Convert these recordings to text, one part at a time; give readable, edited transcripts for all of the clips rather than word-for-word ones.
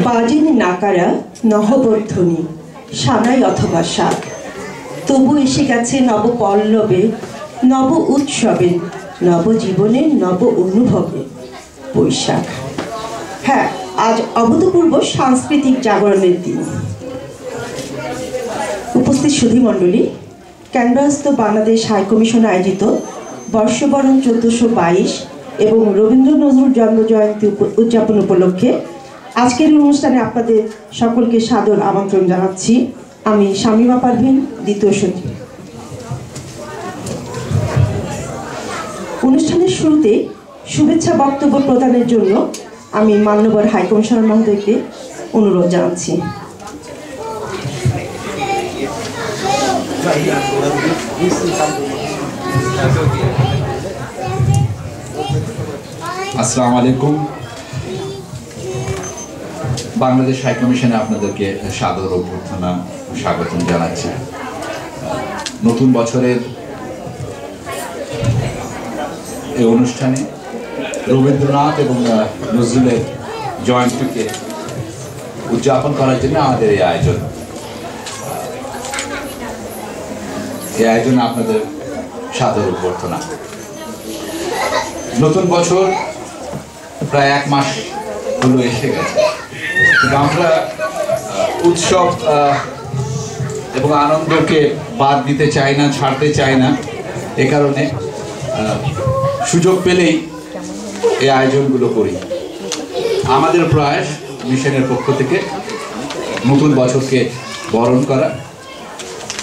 বাজেনি নাকারা নহবধ্বনি সানাই অথবা শাক, তবু এসে গেছে নব পল্লবে, নব উৎসবে, নবজীবনের নব অনুভবে বৈশাখ। হ্যাঁ, আজ অভূতপূর্ব সাংস্কৃতিক জাগরণের দিন। উপস্থিত সুধীমণ্ডলী, ক্যানভাস বাংলাদেশ হাইকমিশন আয়োজিত বর্ষবরণ 1422 এবং রবীন্দ্র নজরুল জন্মজয়ন্তী উদযাপন উপলক্ষে আজকের অনুষ্ঠানে আপনাদের সকলকে সাদর আমন্ত্রণ জানাচ্ছি। আমি শামীমা পারভীন, দ্বিতীয় সচিব। অনুষ্ঠানের শুরুতে শুভেচ্ছা বক্তব্য প্রদানের জন্য আমি মান্যবর হাইকমিশনার মহোদয়কে অনুরোধ জানাচ্ছি। আসসালামু আলাইকুম। বাংলাদেশ হাইকমিশনে আপনাদেরকে সাদর অভ্যর্থনা স্বাগতম জানাচ্ছি। নতুন বছরের এই অনুষ্ঠানে রবীন্দ্রনাথ এবং নজরুলের জয়ন্তীকে উদযাপন করার জন্য আমাদের এই আয়োজনে আপনাদের সাদর অভ্যর্থনা। নতুন বছর প্রায় 1 মাস হলো এসে গেছে, কিন্তু আমরা উৎসব এবং আনন্দকে বাদ দিতে চাই না, ছাড়তে চাই না। এ কারণে সুযোগ পেলেই এই আয়োজনগুলো করি। আমাদের প্রয়াস মিশনের পক্ষ থেকে নতুন বছরকে বরণ করা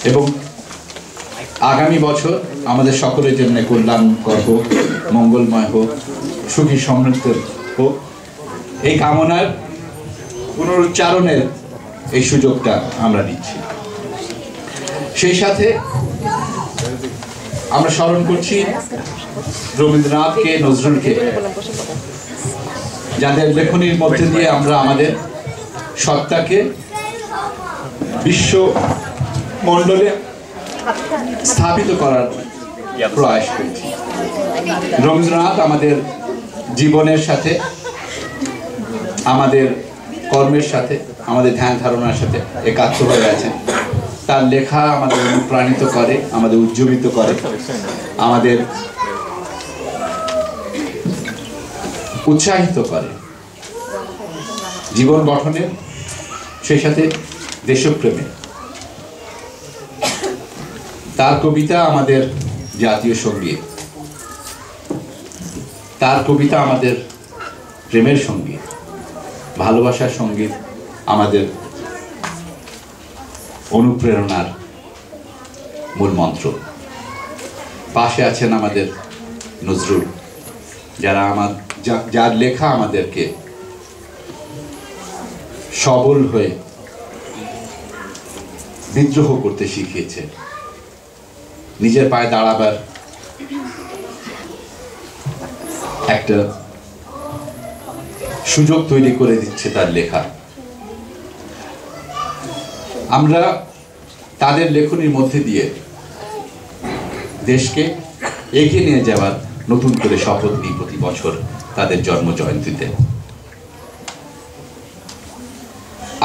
এবং আগামী বছর আমাদের সকলের জন্য কল্যাণকর হোক, মঙ্গলময় হোক, সুখী সমৃদ্ধ হোক, এই কামনার পুনরুচ্চারণের এই সুযোগটা আমরা নিচ্ছি। সেই সাথে আমরা স্মরণ করছি রবীন্দ্রনাথকে, নজরুলকে, যাদের লেখনীর মধ্যে দিয়ে আমরা আমাদের সত্তাকে বিশ্ব মণ্ডলে স্থাপিত করার প্রয়াস করেছি। রবীন্দ্রনাথ আমাদের জীবনের সাথে, আমাদের কর্মের সাথে, আমাদের ধ্যান ধারণার সাথে একাত্ম হয়ে আছেন। তার লেখা আমাদের অনুপ্রাণিত করে, আমাদের উজ্জীবিত করে, আমাদের উৎসাহিত করে জীবন গঠনে, সেই সাথে দেশপ্রেমে। তার কবিতা আমাদের জাতীয় সঙ্গীত, তার কবিতা আমাদের প্রেমের সঙ্গীত, ভালোবাসার সঙ্গীত, আমাদের অনুপ্রেরণার মূল মন্ত্র। পাশে আছেন আমাদের নজরুল, যার লেখা আমাদেরকে সবল হয়ে বিদ্রোহ করতে শিখিয়েছে, নিজের পায়ে দাঁড়াবার একটা সুযোগ তৈরি করে দিচ্ছে তার লেখা। আমরা তাদের লেখনীর মধ্যে দিয়ে দেশকে এগিয়ে নিয়ে যাওয়ার নতুন করে শপথ নিই প্রতি বছর তাদের জন্ম জয়ন্তীতে।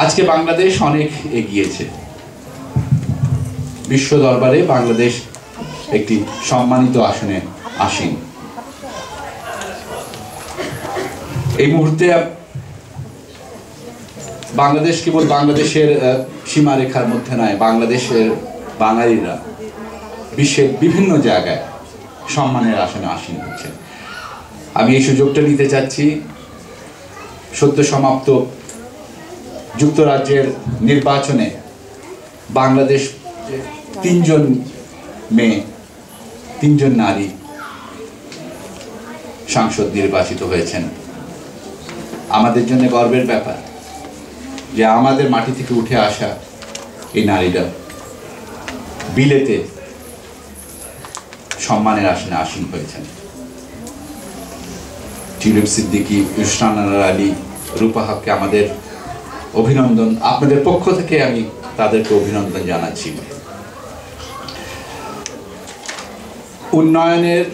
আজকে বাংলাদেশ অনেক এগিয়েছে। বিশ্ব দরবারে বাংলাদেশ একটি সম্মানিত আসনে আসীন। এই মুহূর্তে বাংলাদেশ কেবল বাংলাদেশের সীমারেখার মধ্যে নয়, বাংলাদেশের বাঙালিরা বিশ্বের বিভিন্ন জায়গায় সম্মানের আসনে আসীন হচ্ছে। আমি এই সুযোগটা নিতে চাচ্ছি সদ্য সমাপ্ত যুক্তরাজ্যের নির্বাচনে বাংলাদেশ 3 মেয়ে, 3 নারী সাংসদ নির্বাচিত হয়েছেন। আমাদের জন্য গর্বের ব্যাপার যে আমাদের মাটি থেকে উঠে আসা এই নারীরা বিলেতে সম্মানের আসনে আসীন হয়েছেন। টিউলিপ সিদ্দিকী, ইসরানার আলী, রূপা হককে আমাদের অভিনন্দন। আপনাদের পক্ষ থেকে আমি তাদেরকে অভিনন্দন জানাচ্ছি। উন্নয়নের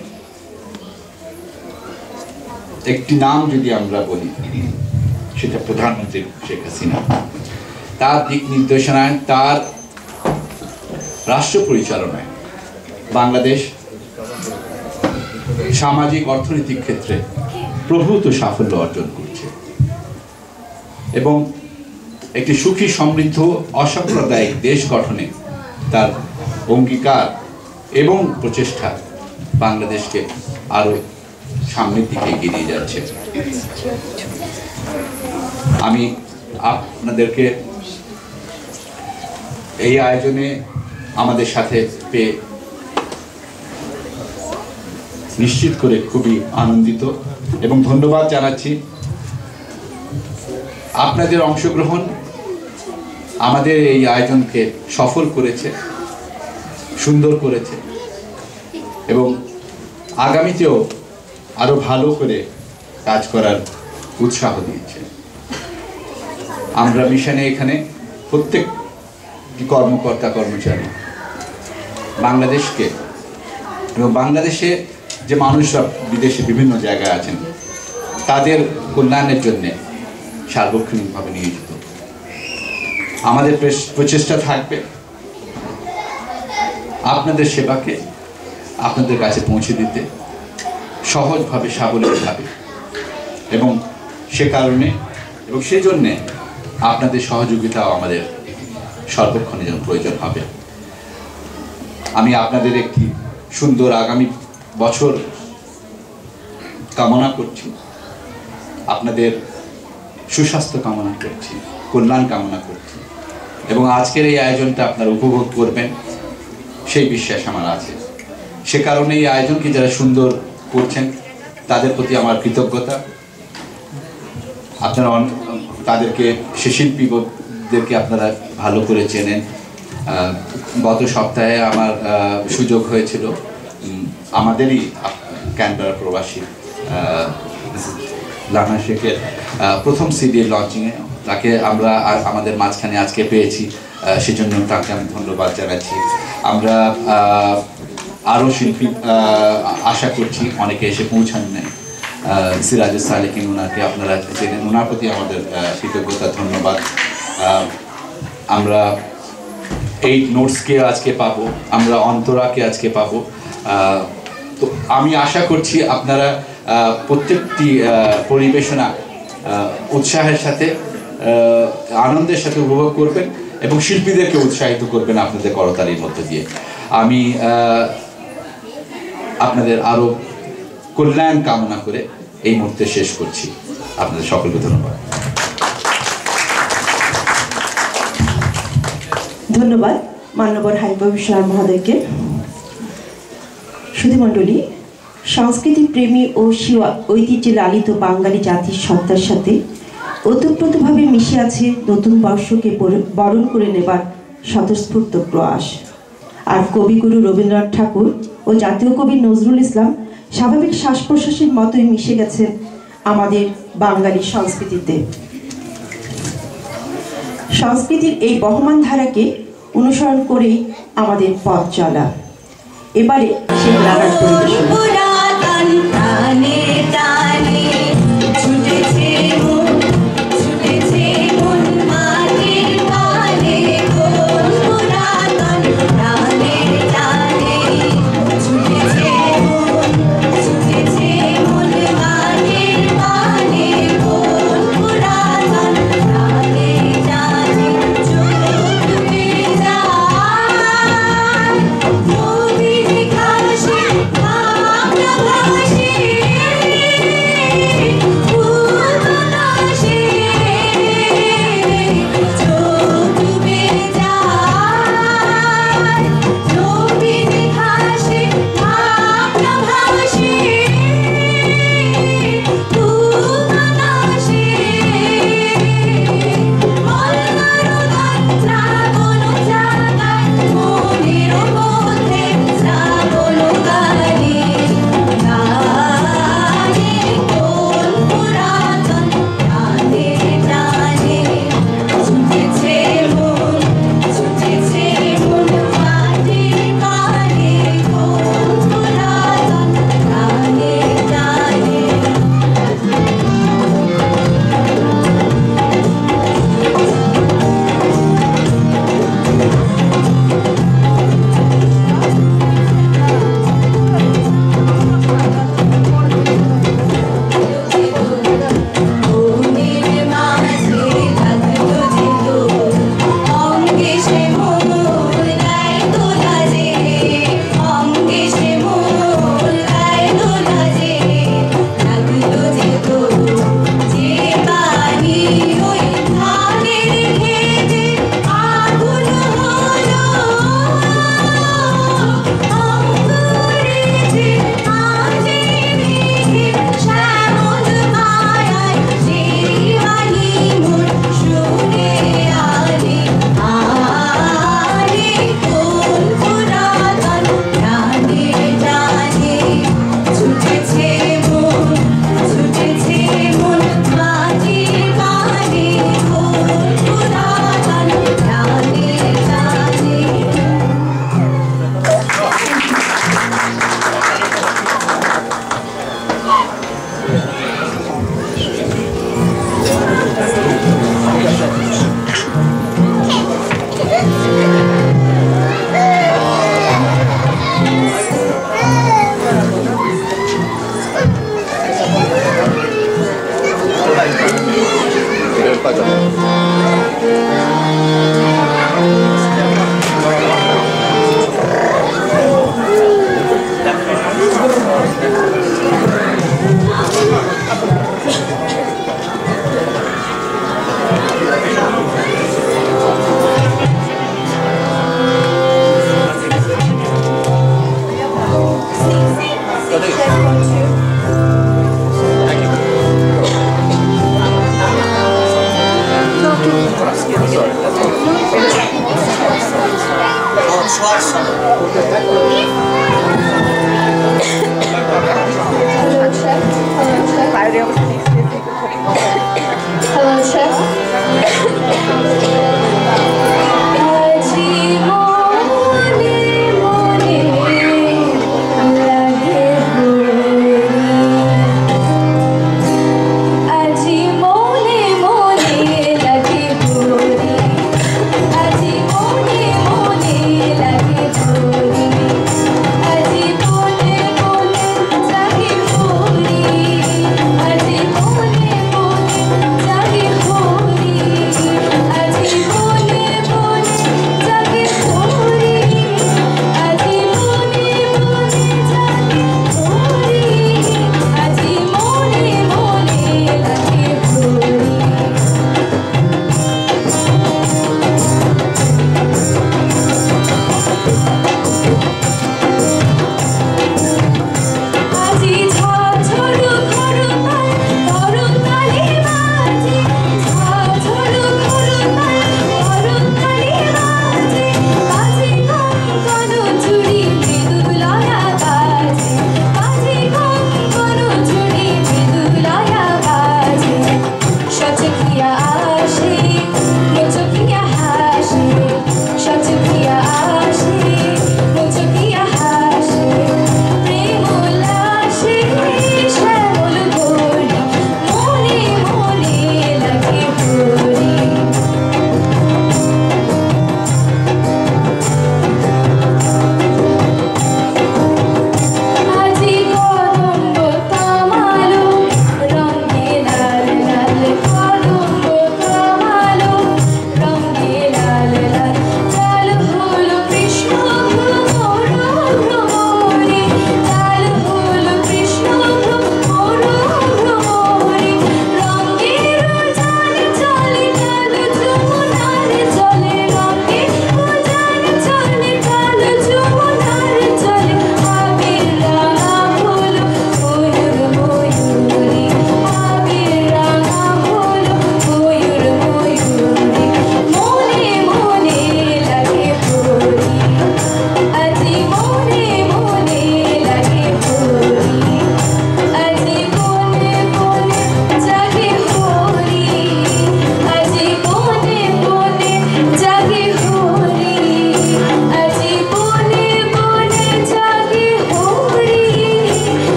একটি নাম যদি আমরা বলি, সেটা প্রধানমন্ত্রী শেখ হাসিনা। তার দিক নির্দেশনায়, তার রাষ্ট্র পরিচালনায় বাংলাদেশ সামাজিক অর্থনৈতিক ক্ষেত্রে প্রভূত সাফল্য অর্জন করছে এবং একটি সুখী সমৃদ্ধ অসাম্প্রদায়িক দেশ গঠনে তার অঙ্গীকার এবং প্রচেষ্টা বাংলাদেশকে আরো সামনের দিকে এগিয়ে নিয়ে যাচ্ছে। আমি আপনাদেরকে এই আয়োজনে আমাদের সাথে পেয়ে নিশ্চিত করে খুবই আনন্দিত এবং ধন্যবাদ জানাচ্ছি। আপনাদের অংশগ্রহণ আমাদের এই আয়োজনকে সফল করেছে, সুন্দর করেছে এবং আগামীতেও আরো ভালো করে কাজ করার উৎসাহ দিয়েছে। আমরা মিশনে এখানে প্রত্যেক কর্মকর্তা কর্মচারী বাংলাদেশকে এবং বাংলাদেশে যে মানুষরা বিদেশে বিভিন্ন জায়গায় আছেন তাদের কল্যাণের জন্য সার্বক্ষণিকভাবে নিয়োজিত। আমাদের প্রচেষ্টা থাকবে আপনাদের সেবাকে আপনাদের কাছে পৌঁছে দিতে সহজভাবে, সাবলীলভাবে, এবং সে কারণে এবং সেজন্যে আপনাদের সহযোগিতাও আমাদের সর্বক্ষণের জন্য প্রয়োজন হবে। আমি আপনাদের একটি সুন্দর আগামী বছর কামনা করছি, আপনাদের সুস্বাস্থ্য কামনা করছি, কল্যাণ কামনা করছি এবং আজকের এই আয়োজনটা আপনারা উপভোগ করবেন সেই বিশ্বাস আমার আছে। সে কারণে এই আয়োজনকে যারা সুন্দর করছেন তাদের প্রতি আমার কৃতজ্ঞতা। আপনারা তাদেরকে, সে শিল্পীদেরকে আপনারা ভালো করে চেনেন। গত সপ্তাহে আমার সুযোগ হয়েছিল আমাদেরই ক্যানবেরা প্রবাসী লানা শেখের প্রথম সিডির লঞ্চিংয়ে। তাকে আমরা আমাদের মাঝখানে আজকে পেয়েছি, সেজন্য তাকে আমি ধন্যবাদ জানাচ্ছি। আমরা আরও শিল্পী আশা করছি, অনেকে এসে পৌঁছান নাই। সিরাজুস সালেকিন, ওনাকে আপনারা চেনেন, ওনার প্রতি আমাদের কৃতজ্ঞতা, ধন্যবাদ। আমরা এই নোটসকে আজকে পাবো, আমরা অন্তরাকে আজকে পাবো। তো আমি আশা করছি আপনারা প্রত্যেকটি পরিবেশনা উৎসাহের সাথে, আনন্দের সাথে উপভোগ করবেন এবং শিল্পীদেরকে উৎসাহিত করবেন আপনাদের করতালির মধ্য দিয়ে। আমি আপনাদের আরো কল্যাণ কামনা করে এই মুহূর্তে শেষ করছি। আপনাদের সকলকে ধন্যবাদ। ধন্যবাদ মান্যবর হাইকমিশনার মহোদয়কে। সুধীমণ্ডলী, সংস্কৃতি প্রেমী ও ঐতিহ্যে লালিত বাঙালি জাতির সত্তার সাথে ওতপ্রোতভাবে মিশে আছে নতুন বর্ষকে বরণ করে নেবার স্বতঃস্ফূর্ত প্রয়াস। আর কবিগুরু রবীন্দ্রনাথ ঠাকুর ও জাতীয় কবি নজরুল ইসলাম স্বাভাবিক শ্বাস প্রশ্বাসের মতোই মিশে গেছেন আমাদের বাঙালি সংস্কৃতিতে। সংস্কৃতির এই বহমান ধারাকে অনুসরণ করেই আমাদের পথ চলা। এবারে সেই লাগার পরিবেশনা। কয়জন? Thank you.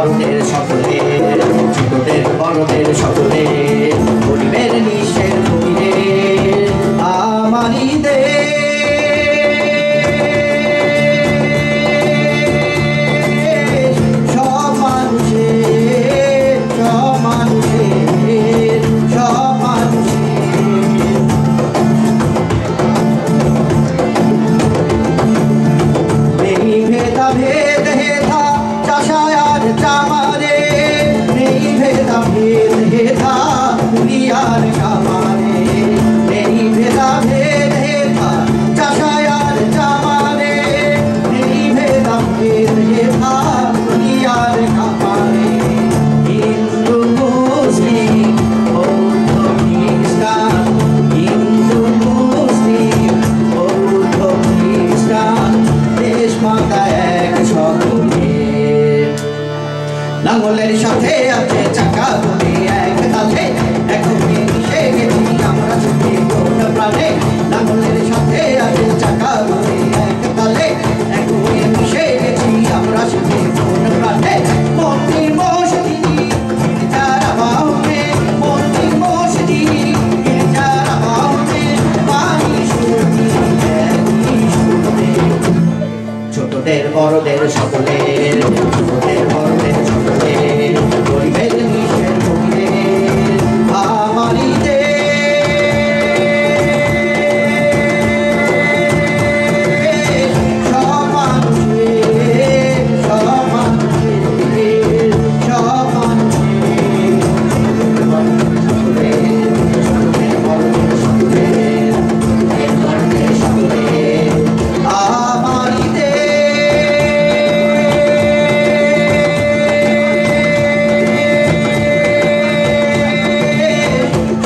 বড়দের সকলের, ছোটদের বড়দের সকলের, গরিবের নিশের ফকিরের আমারই দেশ। সব মানুষের, সব মানুষের, সব মানুষের। নেই ভেদাভেদ হেথা চাষায় আর চামারে, নেই ভেদাভেদ হেথা কুড়িয়ার কামারে, নেই ভেদাভেদ হেথা চাষায় আর চামারে, নেই ভেদাভেদ হেথা কুড়িয়ার কামারে। হিন্দু মুসলিম বৌদ্ধ খ্রিস্টান, হিন্দু মুসলিম বৌদ্ধ খ্রিস্টান, দেশ মাতা এক সকলের। লাঙ্গলের সাথে আছে চাকা দুটি এক তালে, একসঙ্গে মিশে গেছি আমরা ছুটে কোন প্রাণে। লাঙ্গলের সাথে আছে চাকা দুটি এক তালে, একসঙ্গে মিশে গেছি আমরা ছুটে কোন প্রাণে। মন্ত্রী মসজিদি গির্জার বাহুতে, মন্ত্রী মসজিদি গির্জার বাহুতে, পানি শুনি একই শুনতে। ছোটদের বড়দের সকলের, ছোটদের বড়দের সকলের, গরিবের নিশের ফকিরের আমারই দেশ। সব মানুষের, সব মানুষের, সব মানুষের, সকলের, সকলের বড়দের সকলের, বড়দের সকলের আমারই দেশ।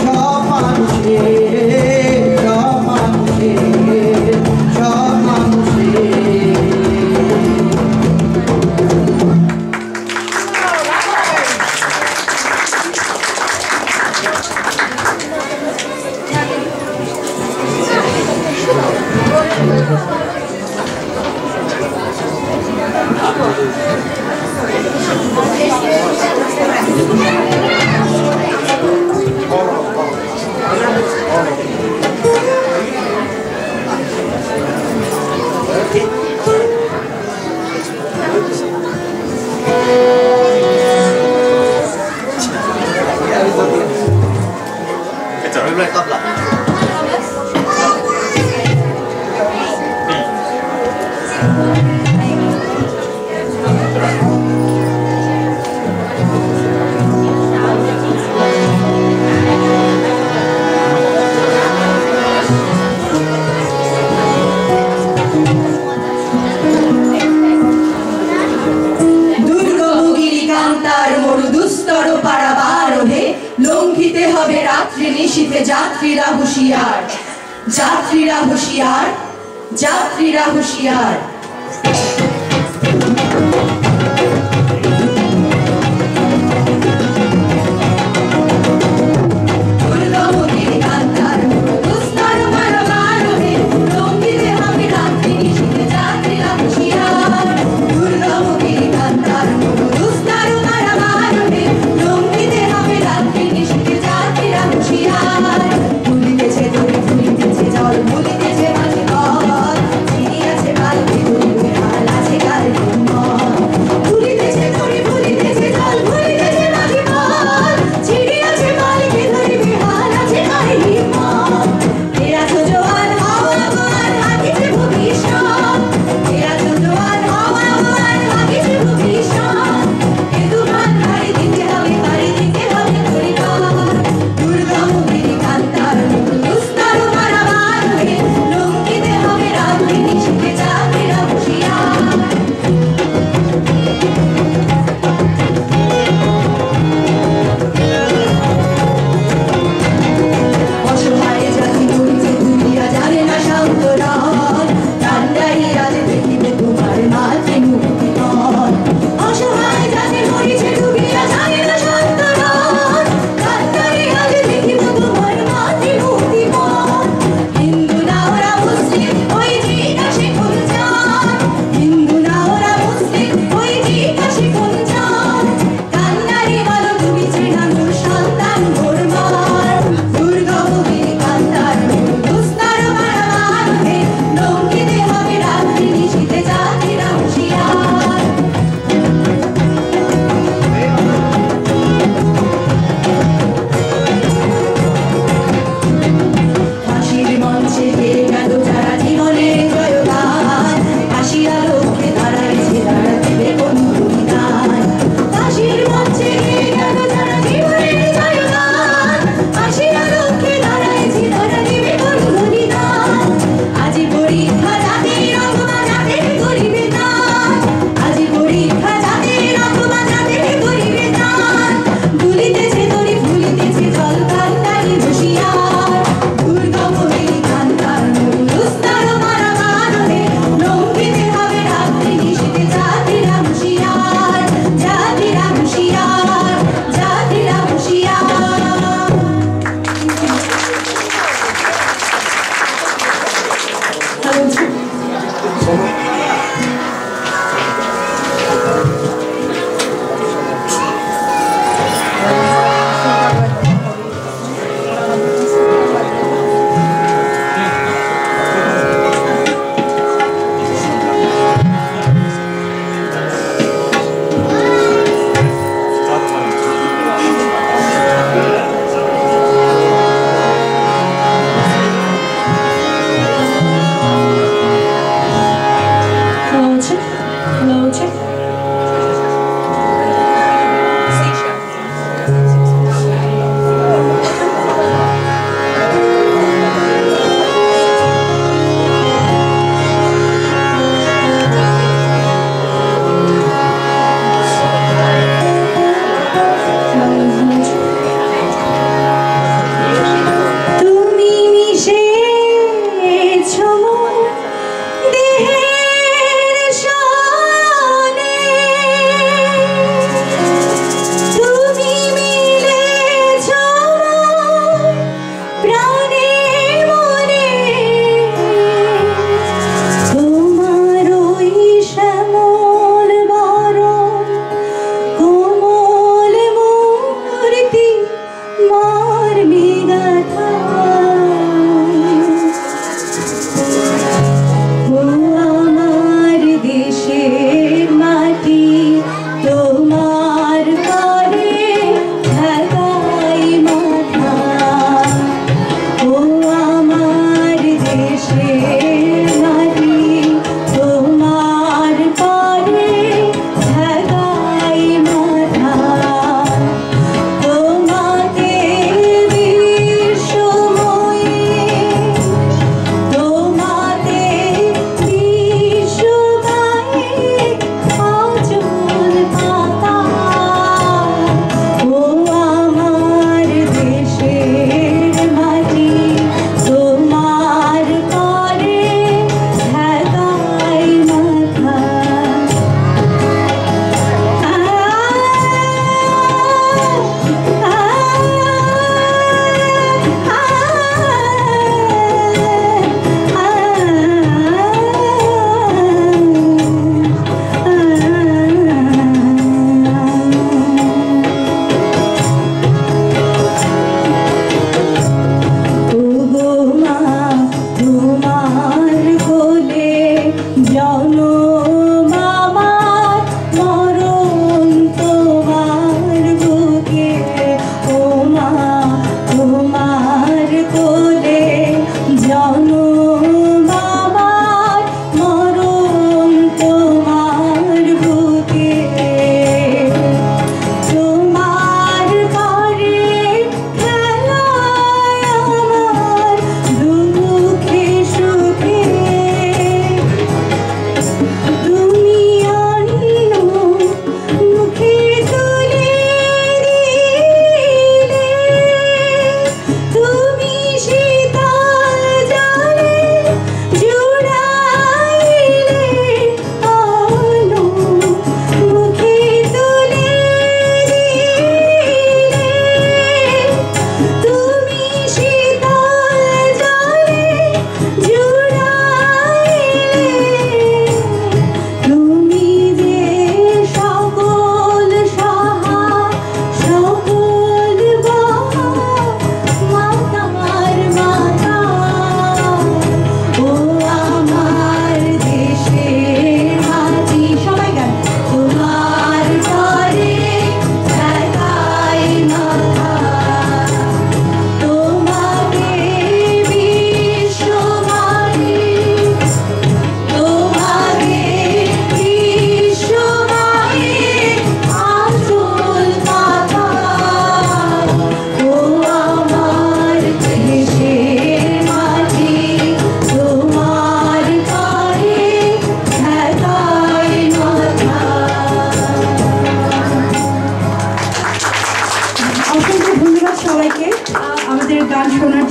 সব মানুষের, সব মানুষের, সব মানুষের। লঙ্ঘিতে হবে রাত্রি নিশীথে যাত্রীরা হুঁশিয়ার, যাত্রীরা হুঁশিয়ার, যাত্রীরা হুঁশিয়ার। জল ভুলিতেছে মাঝে পথ, চিনি আছে বালতি, আছে গাল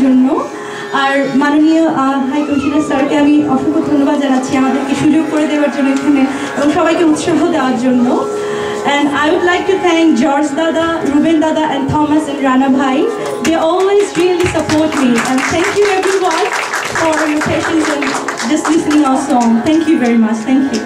জন্য। আর মাননীয় হাই কমিশনার স্যারকে আমি অসংখ্য ধন্যবাদ জানাচ্ছি আমাদেরকে সুযোগ করে দেওয়ার জন্য এখানে এবং সবাইকে উৎসাহ দেওয়ার জন্য। And I would like to thank George Dada, Ruben Dada and Thomas and Rana Bhai. They always really support me, and thank you everyone for your patience and just listening our song. Thank you very much. Thank you.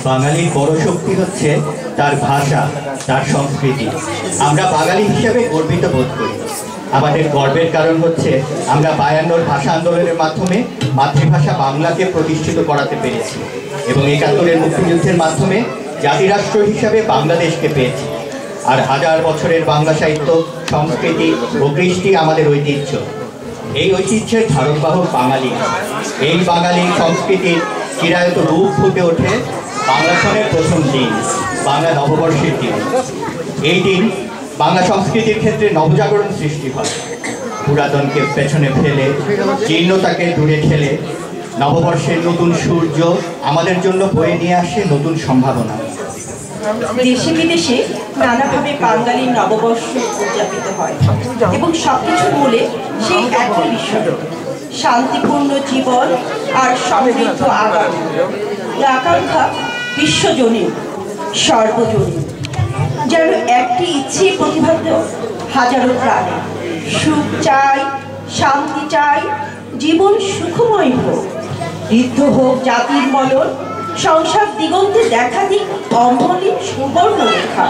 বাঙালির বড় শক্তি হচ্ছে তার ভাষা, তার সংস্কৃতি। আমরা বাঙালি হিসেবে গর্বিত বোধ করি। আমাদের গর্বের কারণ হচ্ছে আমরা 52 ভাষা আন্দোলনের মাধ্যমে মাতৃভাষা বাংলাকে প্রতিষ্ঠিত করাতে পেরেছি এবং 71-এর মুক্তিযুদ্ধের মাধ্যমে জাতিরাষ্ট্র হিসাবে বাংলাদেশকে পেয়েছি। আর হাজার বছরের বাংলা সাহিত্য, সংস্কৃতি ও কৃষ্টি আমাদের ঐতিহ্য। এই ঐতিহ্যের ধারকবাহক বাঙালি। এই বাঙালি সংস্কৃতির চিরায়ত রূপ ফুটে ওঠে বাংলা সনের প্রথম দিন, বাংলা নববর্ষের দিন। এই দিন বাংলা সংস্কৃতির ক্ষেত্রে নবজাগরণ সৃষ্টি হয়। পুরাতনকে পেছনে ফেলে, জীর্ণতাকে দূরে ঠেলে নববর্ষের নতুন সূর্য আমাদের জন্য বয়ে নিয়ে আসে নতুন সম্ভাবনা। দেশে বিদেশে নানাভাবে বাঙালির নববর্ষ উদযাপিত হয় এবং সবকিছুর মূলে সেই একই বিষয়, শান্তিপূর্ণ জীবন আর সমৃদ্ধ আগামী। এই আকাঙ্ক্ষা বিশ্বজনীন, সর্বজনীন, যেন একটি ইচ্ছে প্রতিভাত হাজারো প্রাণে। সুখ চাই, শান্তি চাই, জীবন সুখময় হোক, ঋদ্ধ হোক জাতির মনন, সংসার দিগন্তে দেখা দিক অমলিন সুবর্ণ রেখা।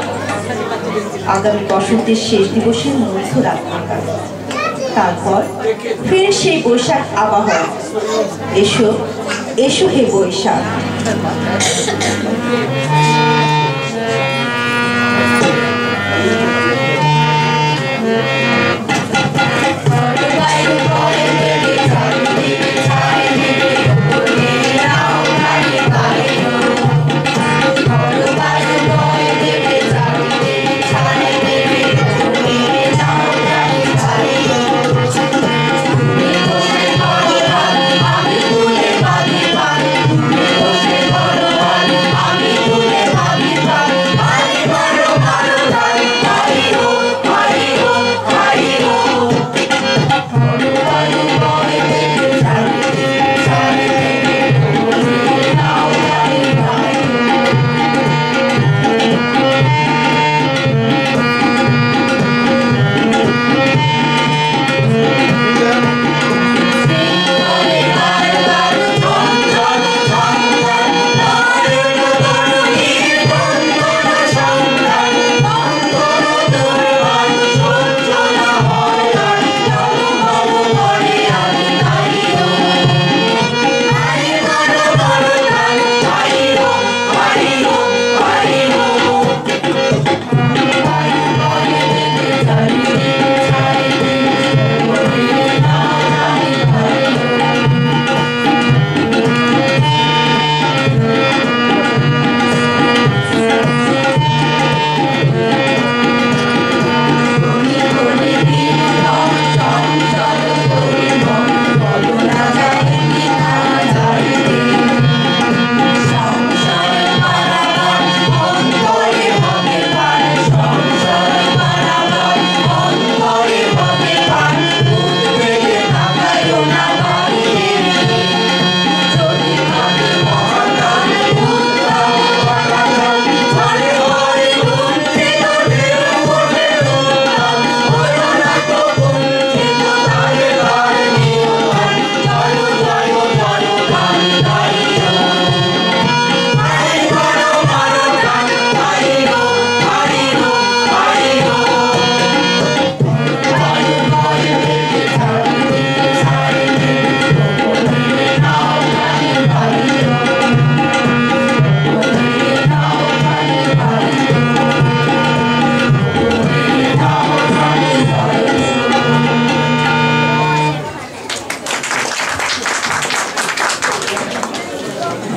আগামী বসন্তের শেষ দিবসের মধ্যরাত আকাশ, তারপর ফের সেই বৈশাখ আবাহন। এসো এসো হে বৈশাখ।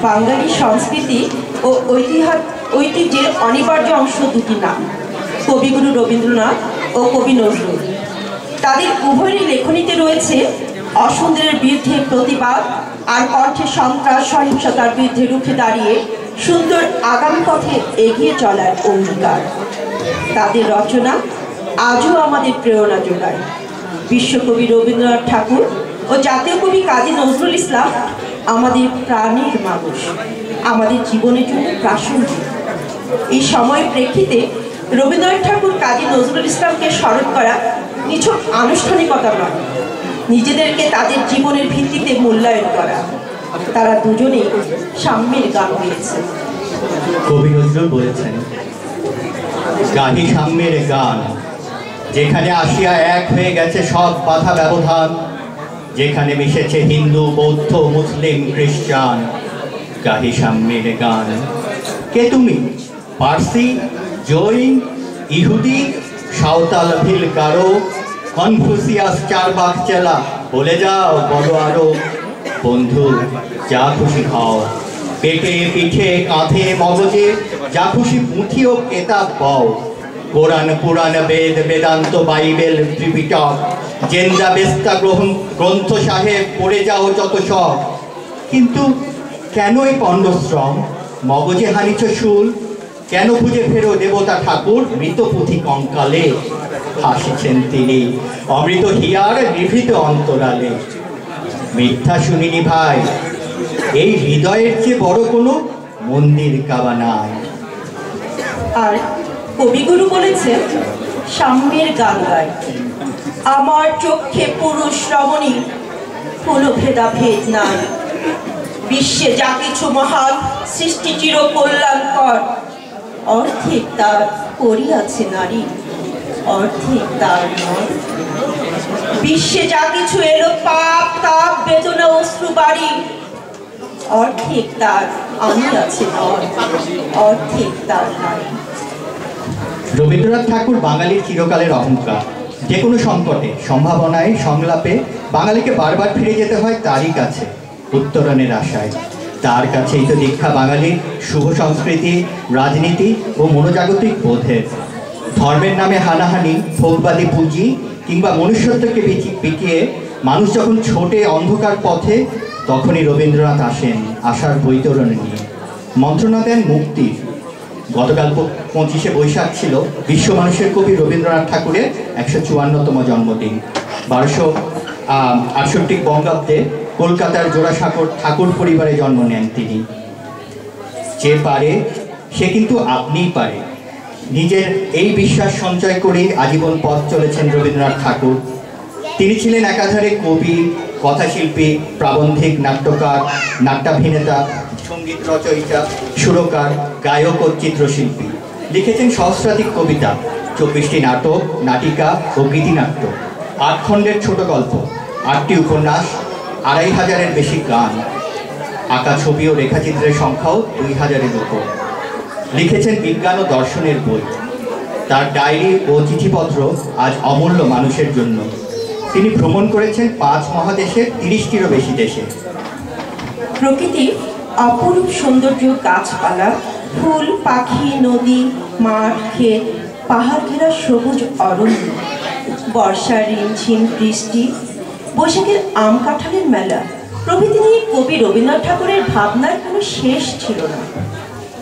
বাঙালি সংস্কৃতি ও ঐতিহ্যের অনিবার্য অংশ দুটি নাম, কবিগুরু রবীন্দ্রনাথ ও কবি নজরুল। তাদের উভয়েরই লেখনীতে রয়েছে অসুন্দরের বিরুদ্ধে প্রতিবাদ আর কণ্ঠে সন্ত্রাস সহিংসতার বিরুদ্ধে রুখে দাঁড়িয়ে সুন্দর আগামী পথে এগিয়ে চলার অঙ্গীকার। তাদের রচনা আজও আমাদের প্রেরণা যোগায়। বিশ্বকবি রবীন্দ্রনাথ ঠাকুর ও জাতীয় কবি কাজী নজরুল ইসলাম আমাদের প্রাণের মানুষ, আমাদের জীবনের জন্য প্রাসঙ্গিক। এই সময়ের প্রেক্ষিতে রবীন্দ্রনাথ ঠাকুর কাজী নজরুল ইসলামকে স্মরণ করা নিছক আনুষ্ঠানিকতা নয়, নিজেদেরকে তাদের জীবনের ভিত্তিতে মূল্যায়ন করা। তারা দুজনেই সাম্যের গান গেয়েছে। কবি নজরুল বলেছেন, গাহি সাম্যের গান, যেখানে আসিয়া এক হয়ে গেছে সব বাধা ব্যবধান, যেখানে মিশেছে হিন্দু, বৌদ্ধ, মুসলিম, খ্রিস্টান, গাহি সাম্যের গান। কে তুমি? পার্সি, জৈন, ইহুদি, সাঁওতাল, ভিল, গারো, কনফুসিয়াস, চারবাক চেলা, বলে যাও বলো আরো। বন্ধু যা খুশি হও, পেটে, পিঠে, কাঁধে, মগজে যা খুশি পুঁথি ও কেতাব পাও। কোরআন, পুরাণ, বেদ, বেদান্ত, বাইবেল, ত্রিপিটক, জেন্দা বেস্তা গ্রন্থ সাহেব পড়ে যাও যত সব। কিন্তু কেন এই পণ্ডশ্রম? মগজে হানিছ শুল, কেন খুঁজে ফেরো দেবতা ঠাকুর মৃত পুঁথি কঙ্কালে? হাসিছেন তিনি অমৃত হিয়ার নিভৃত অন্তরালে। মিথ্যা শুনিনি ভাই, এই হৃদয়ের চেয়ে বড় কোনো মন্দির কাবা নাই। আর কবিগুরু বলেছেন, সাম্যের গান গায়, আমার চোখে পুরুষ রমণী কোনো ভেদাভেদ নাই। বিশ্বে যা কিছু মহান সৃষ্টি চির কল্যাণকর, অর্ধেক তার করিয়াছে নারী, অর্ধেক তার নর। বিশ্বে যা কিছু এলো পাপ, তাপ, বেদনা, অশ্রু বাড়ি, অর্ধেক তার আনিয়াছে নর, অর্ধেক তার নারী। রবীন্দ্রনাথ ঠাকুর বাঙালির চিরকালের অহংকার। যে কোনো সংকটে, সম্ভাবনায়, সংলাপে বাঙালিকে বারবার ফিরে যেতে হয় তারই কাছে, উত্তরণের আশায়। তার কাছেই তো দীক্ষা বাঙালির শুভ সংস্কৃতি, রাজনীতি ও মনোজাগতিক বোধের। ধর্মের নামে হানাহানি, ভোগবাদী পুঁজি কিংবা মনুষ্যত্বকে বিকিয়ে মানুষ যখন ছোটে অন্ধকার পথে, তখনই রবীন্দ্রনাথ আসেন আশার বৈতরণ নিয়ে। মন্ত্রণা দেন মুক্তি। গতকাল 25শে বৈশাখ ছিল বিশ্ব মানুষের কবি রবীন্দ্রনাথ ঠাকুরের 154তম জন্মদিন। 1268 বঙ্গাব্দে কলকাতার জোড়াসাঁকোর ঠাকুর পরিবারে জন্ম নেন তিনি। যে পারে সে কিন্তু আপনিই পারে, নিজের এই বিশ্বাস সঞ্চয় করেই আজীবন পথ চলেছেন রবীন্দ্রনাথ ঠাকুর। তিনি ছিলেন একাধারে কবি, কথাশিল্পী, প্রাবন্ধিক, নাট্যকার, নাট্যাভিনেতা, সঙ্গীত রচয়িতা, সুরকার, গায়ক ও চিত্রশিল্পী। লিখেছেন সহস্রাধিক কবিতা, 24টি নাটক, নাটিকা ও গীতিনাট্য, 8 খণ্ডের ছোট গল্প, 8টি উপন্যাস, 2500-এর বেশি গান। আঁকা ছবি ও রেখাচিত্রের সংখ্যাও 2000-এর উপর। লিখেছেন বিজ্ঞান ও দর্শনের বই। তার ডায়েরি ও চিঠিপত্র আজ অমূল্য মানুষের জন্য। তিনি ভ্রমণ করেছেন 5 মহাদেশের 30টিরও বেশি দেশে। প্রকৃতির অপরূপ সৌন্দর্য, গাছপালা, ফুল, পাখি, নদী, মাঠ, ক্ষেত, পাহাড় ঘেরা সবুজ অরণ্য, বর্ষার রিমঝিম বৃষ্টি, বৈশাখের আম কাঁঠালের মেলা প্রভৃতি নিয়ে কবি রবীন্দ্রনাথ ঠাকুরের ভাবনার কোনো শেষ ছিল না।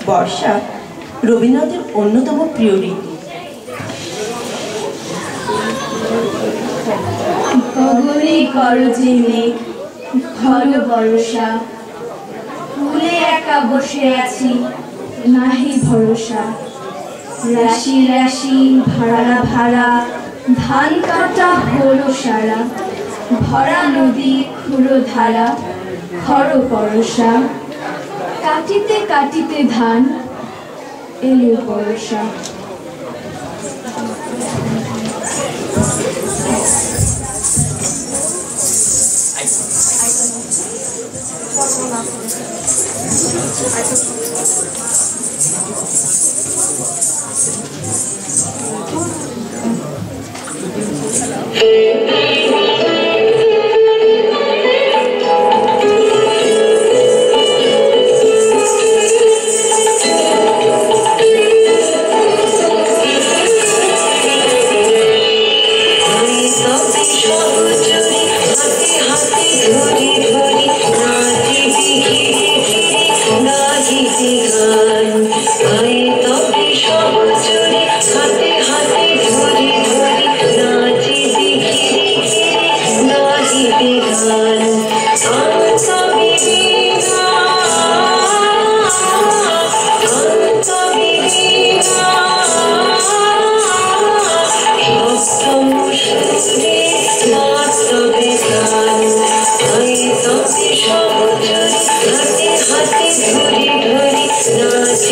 বর্ষা রবীন্দ্রনাথের অন্যতম প্রিয় ঋতু। গগনে গরজে মেঘ, ঘন বর্ষা, ফুলে একা বসে আছি, নাহি ভরসা। রাশি রাশি, ভাড়া ভাড়া, ধান কাটা হলো সারা, ভরা নদী খুলো ধারা, খর পরশা। কাটিতে কাটিতে ধান, এলো বর্ষা। হাতে হাতে ধরে ধরে নাচে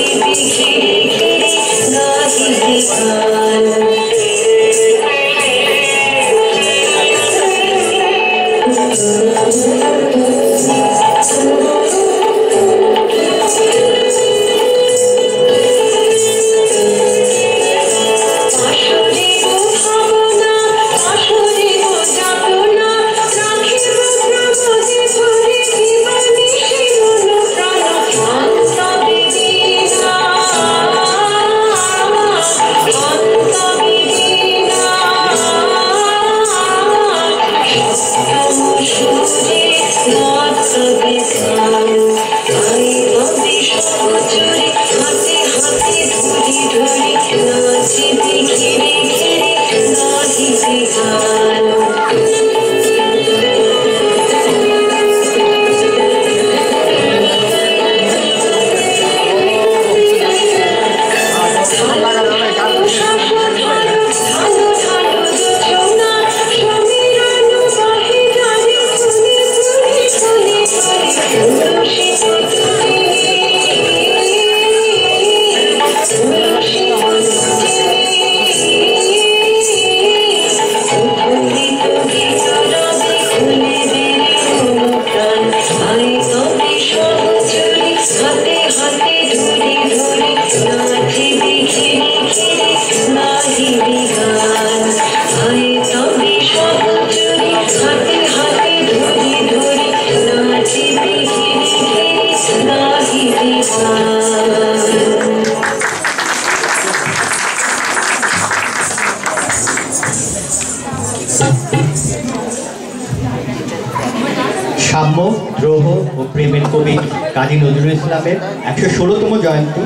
দ্রোহ ও প্রেমের কবি কাজী নজরুল ইসলামের ১১৬তম জয়ন্তী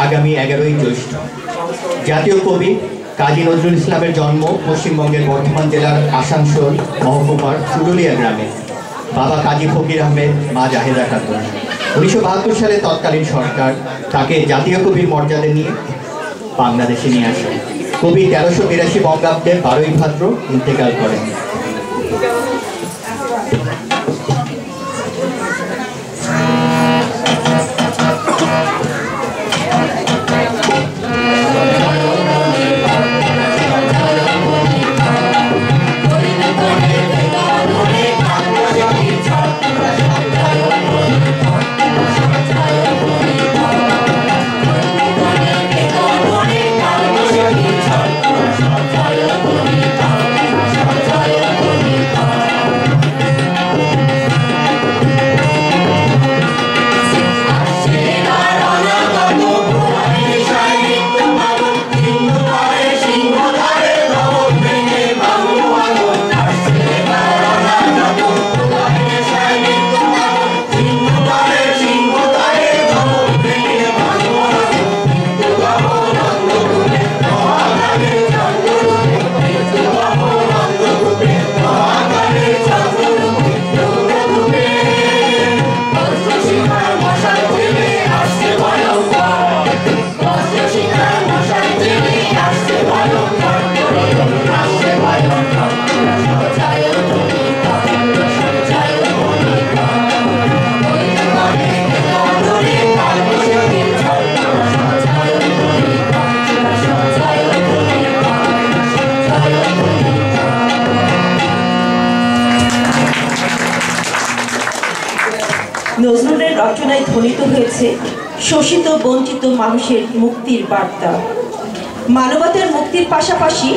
আগামী ১১ই জ্যৈষ্ঠ। জাতীয় কবি কাজী নজরুল ইসলামের জন্ম পশ্চিমবঙ্গের বর্ধমান জেলার আসানসোল মহকুমার চুরুলিয়া গ্রামে। বাবা কাজী ফকির আহমেদ, মা জাহেদা খাতুন। ১৯৭২ সালে তৎকালীন সরকার তাকে জাতীয় কবির মর্যাদা নিয়ে বাংলাদেশে নিয়ে আসে। কবি ১৩৮২ বঙ্গাব্দে ১২ই ভাদ্র ইন্তেকাল করেন। নজরুলের রচনায় ধ্বনিত হয়েছে শোষিত বঞ্চিত মানুষের মুক্তির বার্তা। মানবতার মুক্তির পাশাপাশি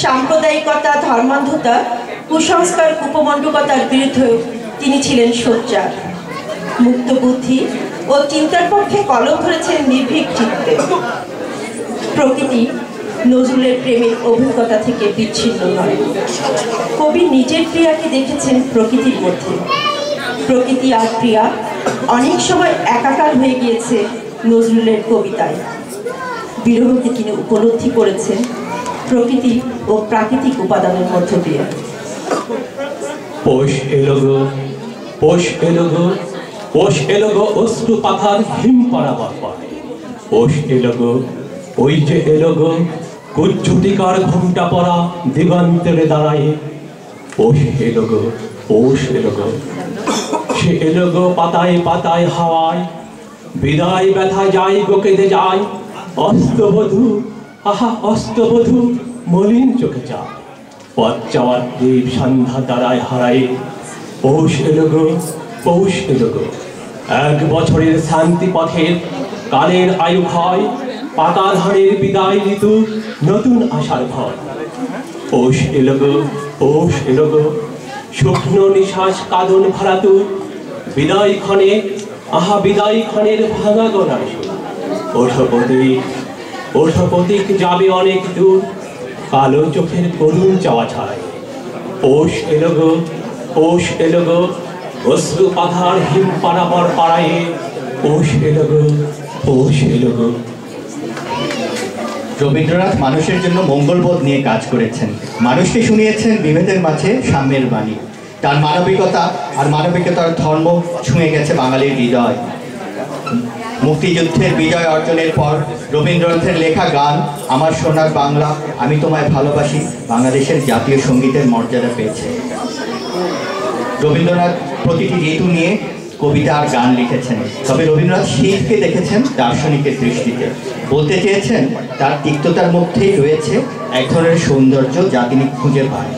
সাম্প্রদায়িকতা, ধর্মান্ধতা, কুসংস্কার, কুপমণ্ডকতার বিরুদ্ধেও তিনি ছিলেন সোচ্চার। মুক্ত বুদ্ধি ও চিন্তার পক্ষে কলম ধরেছেন নির্ভীক চিত্তে। প্রকৃতি নজরুলের প্রেমের অভিজ্ঞতা থেকে বিচ্ছিন্ন নয়। কবি নিজের প্রিয়াকে দেখেছেন প্রকৃতির মধ্যে। প্রকৃতি আর প্রিয়া অনেক সময় একাকার হয়ে গিয়েছে নজরুলের কবিতায়। বিরহকে তিনি উপলব্ধি করেছেন প্রকৃতি ও প্রাকৃতিক উপাদানের মধ্য দিয়ে। পোষ এলো গো, পোষ এলো গো, পোষ এলো গো, অশ্রু পাথার হিম পড়াবার পরে। পোষ এলো গো, ওই যে এলো গো, কুজ্জুটিকার ঘুমটা পড়া দিগন্তের দাঁড়ায়। পোষ এলো গো, পোষ এলো গো, সে এলো গো পাতায় পাতায় হাওয়ায়। বিদায় ব্যথা যায় গো কেঁদে যায়, অস্তবধূ, আহা অস্তবধূ মলিন চোখে যায়। পথ যাওয়ার দ্বীপ সন্ধ্যা তারায় হারায়। পৌষ এলো গো, পৌষ এলো গো, ১ বছরের শান্তি পথের কালের আয়ু ক্ষয়। পাকা ধানের বিদায় ঋতু, নতুন আশার ভয়। পৌষ এলো গো, পৌষ এলো গো, শুকনো নিশ্বাস কাঁদন ভরাতু। বিদায় ক্ষণে, আহা বিদায় ক্ষণের ভাঙা গলায় ওঠো প্রতীক, ওঠো প্রতীক যাবে অনেক দূর, কালো চোখের করুণ চাওয়া ছায়। পৌষ এলো গো, পৌষ এলো গো, অশ্রু পাথার হিম পারাবার পাড়ায়। পৌষ এলো গো, পৌষ এলো গো। রবীন্দ্রনাথ মানুষের জন্য মঙ্গলবোধ নিয়ে কাজ করেছেন। মানুষকে শুনিয়েছেন বিভেদের মাঝে সাম্যের বাণী। তার মানবিকতা আর মানবিকতার ধর্ম ছুঁয়ে গেছে বাঙালির হৃদয়। মুক্তিযুদ্ধের বিজয় অর্জনের পর রবীন্দ্রনাথের লেখা গান আমার সোনার বাংলা, আমি তোমায় ভালোবাসি বাংলাদেশের জাতীয় সঙ্গীতের মর্যাদা পেয়েছে। রবীন্দ্রনাথ প্রতিটি ঋতু নিয়ে কবিতা আর গান লিখেছেন। তবে রবীন্দ্রনাথ শীতকে দেখেছেন দার্শনিকের দৃষ্টিতে। বলতে চেয়েছেন তার তিক্ততার মধ্যেই রয়েছে এক ধরনের সৌন্দর্য যা তিনি খুঁজে পান।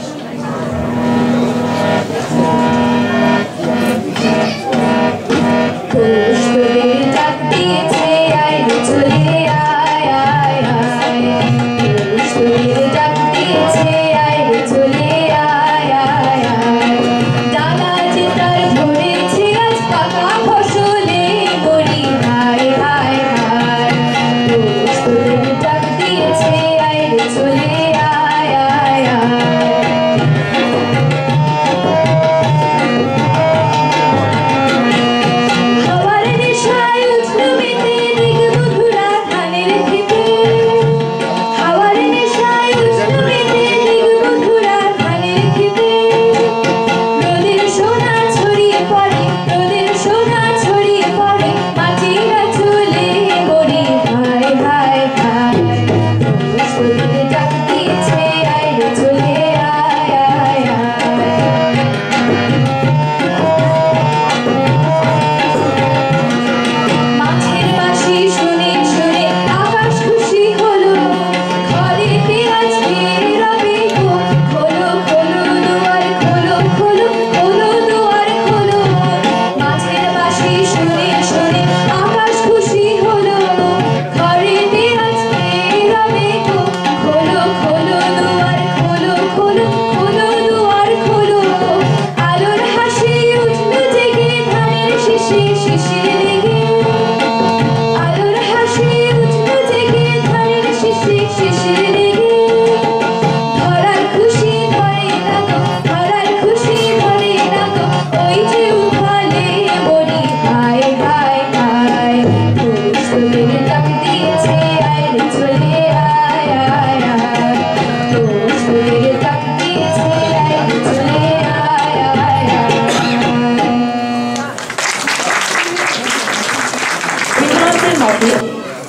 মতে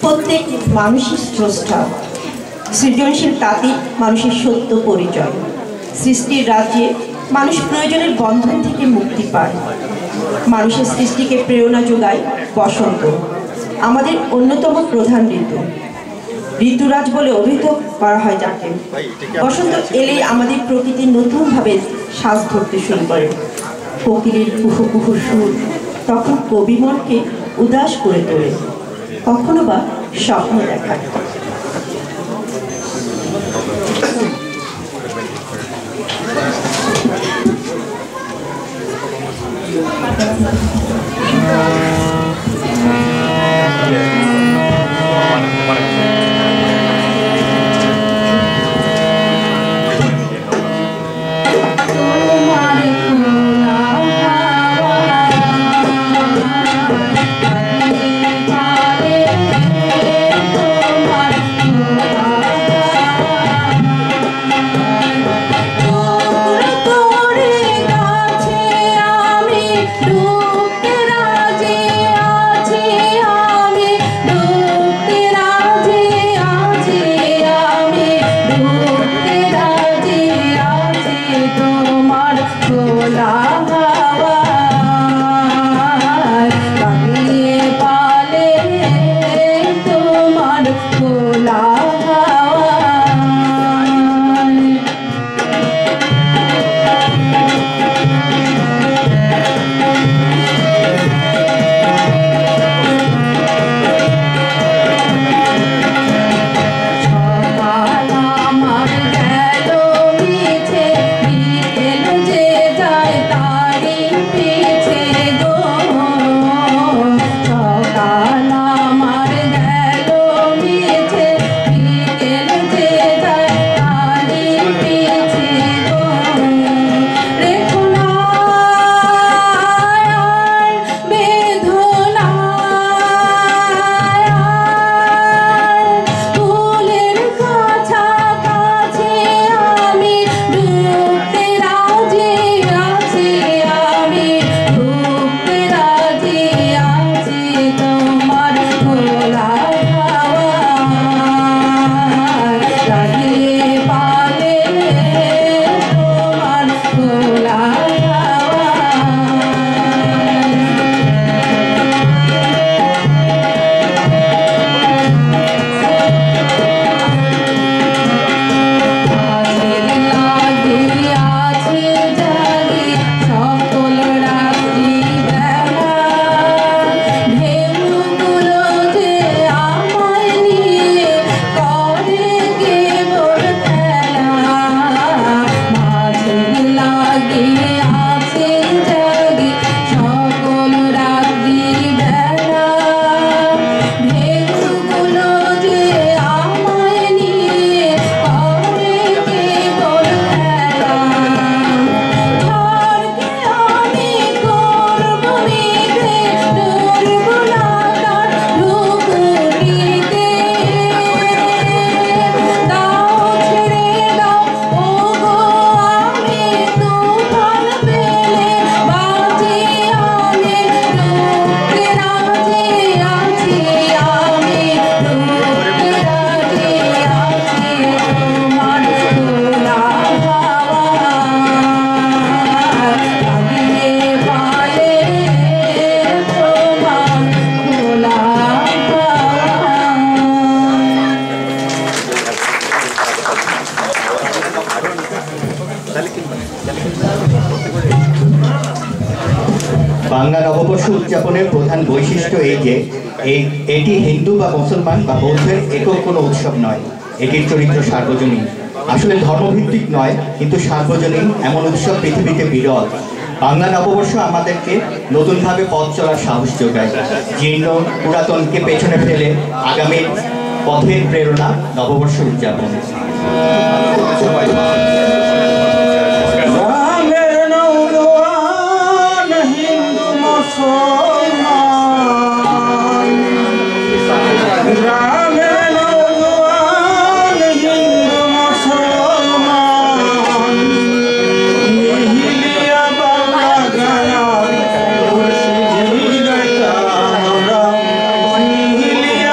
প্রত্যেক মানুষই স্রষ্টা, সৃজনশীল তাতে মানুষের সত্য পরিচয়। সৃষ্টির রাজ্যে মানুষ প্রয়োজনের বন্ধন থেকে মুক্তি পায়। মানুষের সৃষ্টিকে প্রেরণা যোগায় বসন্ত, আমাদের অন্যতম প্রধান ঋতু। ঋতুরাজ বলে অভিহিত করা হয় যাকে। বসন্ত এলেই আমাদের প্রকৃতি নতুনভাবে শ্বাস ধরতে শুরু করে। কোকিলের কুহু কুহু সুর তখন কবিমনকে উদাস করে তোলে, কখনো বা স্বপ্ন দেখায়। বাংলা নববর্ষ উদযাপনের প্রধান বৈশিষ্ট্য এই যে এটি হিন্দু বা মুসলমান বা বৌদ্ধের একক কোনো উৎসব নয়। এটির চরিত্র সার্বজনীন, আসলে ধর্মভিত্তিক নয়, কিন্তু সার্বজনীন এমন উৎসব পৃথিবীতে বিরল। বাংলা নববর্ষ আমাদেরকে নতুনভাবে পথ চলার সাহস যোগায়। জীর্ণ পুরাতনকে পেছনে ফেলে আগামীর পথের প্রেরণা নববর্ষ উদযাপন। Hallelujah.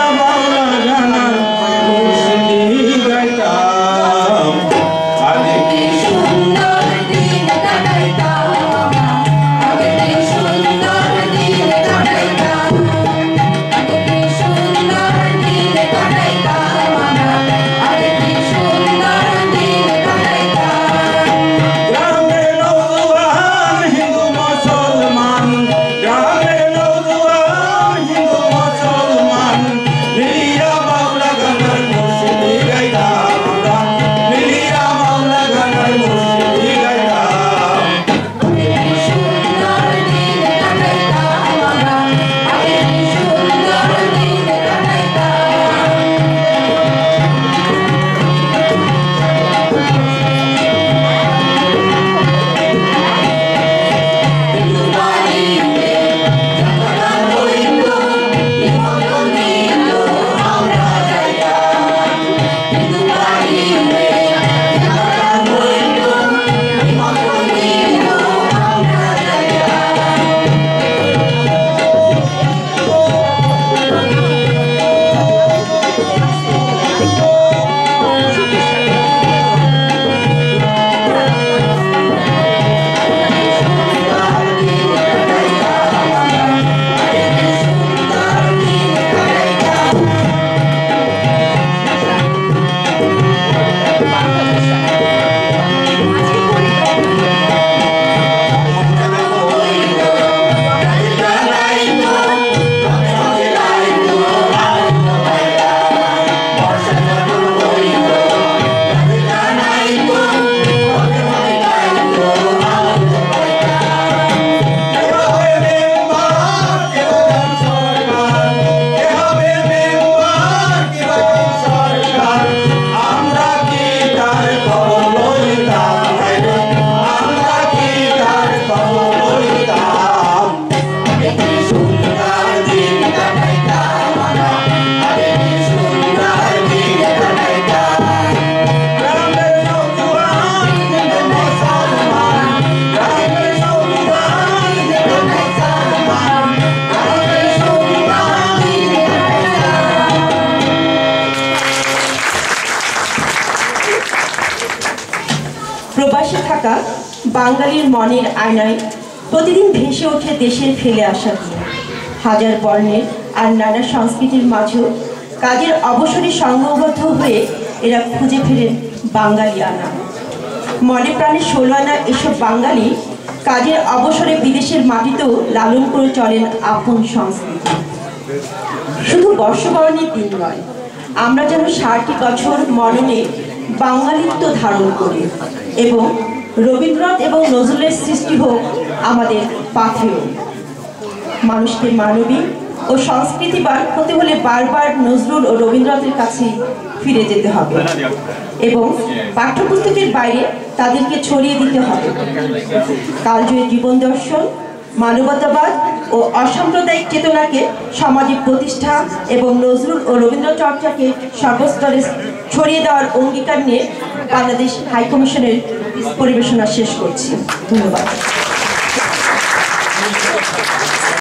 বাংলা বাঙালির মনের আয়নায় প্রতিদিন ভেসে ওঠে দেশের ফেলে আসা দিন। হাজার বর্ণের আর নানা সংস্কৃতির মাঝেও কাজের অবসরে সংঘবদ্ধ হয়ে এরা খুঁজে ফেরেন বাঙালি আনা। মনে প্রাণে 16 আনা এসব বাঙালি কাজের অবসরে বিদেশের মাটিতেও লালন করে চলেন আপন সংস্কৃতি। শুধু বর্ষবরণের দিন নয়, আমরা যেন 60 বছর মননে বাঙালিত্ব ধারণ করি এবং রবীন্দ্রনাথ এবং নজরুলের সৃষ্টি হোক আমাদের পাথেয়। মানুষকে মানবিক ও সংস্কৃতিবান হতে হলে বারবার নজরুল ও রবীন্দ্রনাথের কাছে ফিরে যেতে হবে এবং পাঠ্যপুস্তকের বাইরে তাদেরকে ছড়িয়ে দিতে হবে। কালজয়ী জীবন দর্শন, মানবতাবাদ ও অসাম্প্রদায়িক চেতনাকে সমাজে প্রতিষ্ঠা এবং নজরুল ও রবীন্দ্র চর্চাকে সর্বস্তরে ছড়িয়ে দেওয়ার অঙ্গীকার নিয়ে বাংলাদেশ হাইকমিশনের পরিবেশনা শেষ করছি। ধন্যবাদ।